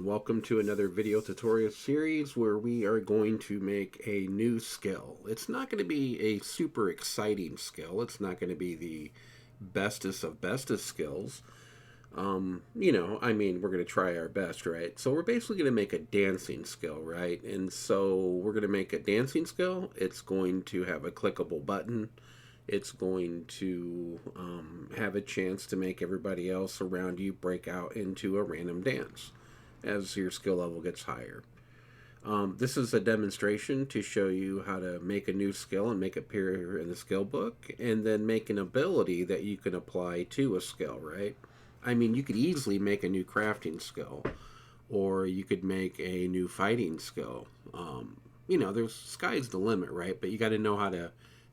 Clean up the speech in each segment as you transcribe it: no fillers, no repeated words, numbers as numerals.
and welcome to another video tutorial series where we are going to make a new skill. It's not going to be a super exciting skill. It's not going to be the bestest of bestest skills. We're going to try our best, right? So we're basically going to make a dancing skill, right? And so we're going to make a dancing skill. It's going to have a clickable button. It's going to have a chance to make everybody else around you break out into a random dance as your skill level gets higher. This is a demonstration to show you how to make a new skill and make it appear in the skill book, and then make an ability that you can apply to a skill, right? I mean, you could easily make a new crafting skill, or you could make a new fighting skill. There's sky's the limit, right? But you got to know how to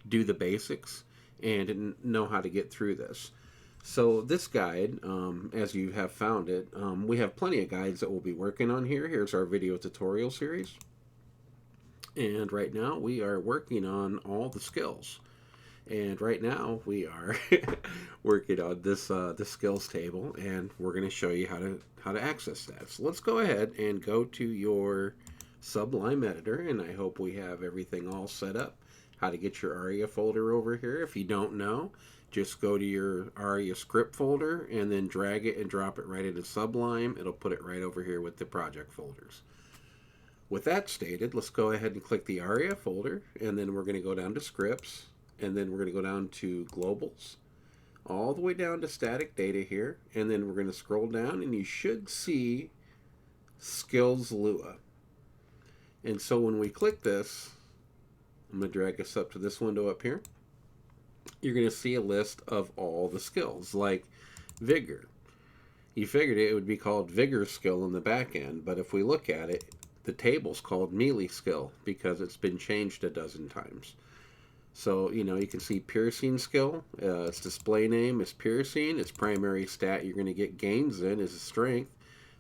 do the basics and know how to get through this. So this guide, as you have found it, we have plenty of guides that we'll be working on here. Here's our video tutorial series. And right now we are working on all the skills. And right now we are working on this skills table, and we're going to show you how to access that. So let's go ahead and go to your Sublime editor, and I hope we have everything all set up. How to get your ARIA folder over here. If you don't know, just go to your ARIA script folder and then drag it and drop it right into Sublime. It'll put it right over here with the project folders. With that stated, let's go ahead and click the ARIA folder, and then we're going to go down to scripts, and then we're going to go down to globals, all the way down to static data here, and then we're going to scroll down, and you should see skills Lua. And so when we click this, I'm going to drag us up to this window up here. You're going to see a list of all the skills, like Vigor. You figured it would be called Vigor skill in the back end, but if we look at it, the table's called Melee skill because it's been changed a dozen times. So, you can see Piercing skill. Its display name is Piercing. Its primary stat you're going to get gains in is Strength.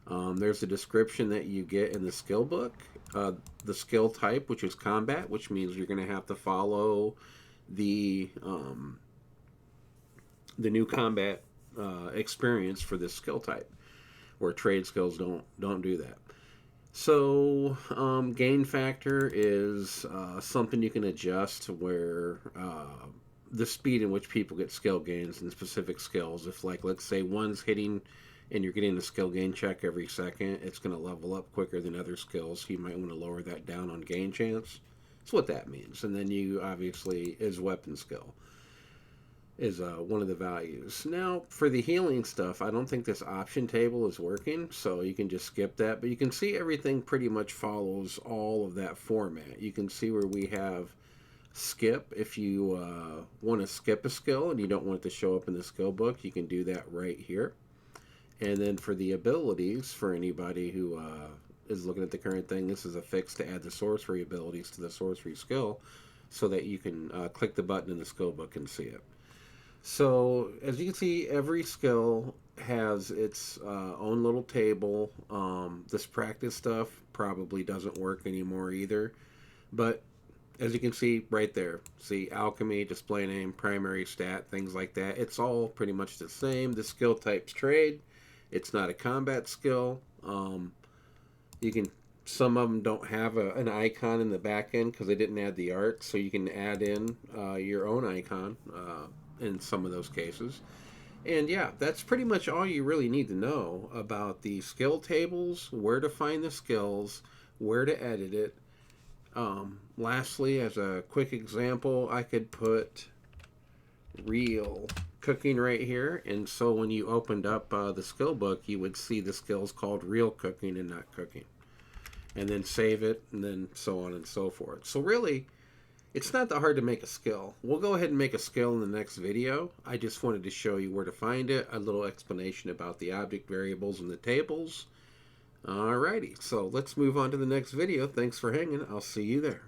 There's a description that you get in the skill book. The skill type, which is combat, which means you're going to have to follow the new combat experience for this skill type, where trade skills don't do that. So gain factor is something you can adjust where the speed in which people get skill gains in specific skills. If, like, let's say one's hitting and you're getting a skill gain check every second, it's going to level up quicker than other skills. So you might want to lower that down on gain chance. That's what that means. And then you obviously is weapon skill is one of the values. Now for the healing stuff, I don't think this option table is working, so you can just skip that. But you can see everything pretty much follows all of that format. You can see where we have skip. If you want to skip a skill and you don't want it to show up in the skill book, you can do that right here. And then for the abilities, for anybody who is looking at the current thing, this is a fix to add the sorcery abilities to the sorcery skill so that you can click the button in the skill book and see it. So as you can see, every skill has its own little table. This practice stuff probably doesn't work anymore either. But as you can see right there, see alchemy, display name, primary stat, things like that. It's all pretty much the same. The skill type's trade. It's not a combat skill. Some of them don't have an icon in the back end because they didn't add the art, so you can add in your own icon in some of those cases. And yeah, that's pretty much all you really need to know about the skill tables, where to find the skills, where to edit it. Lastly, as a quick example, I could put real cooking right here, and so when you opened up the skill book, you would see the skills called real cooking and not cooking, and then save it, and then so on and so forth. So really, it's not that hard to make a skill. We'll go ahead and make a skill in the next video. I just wanted to show you where to find it, a little explanation about the object variables and the tables. Alrighty, so let's move on to the next video. Thanks for hanging. I'll see you there.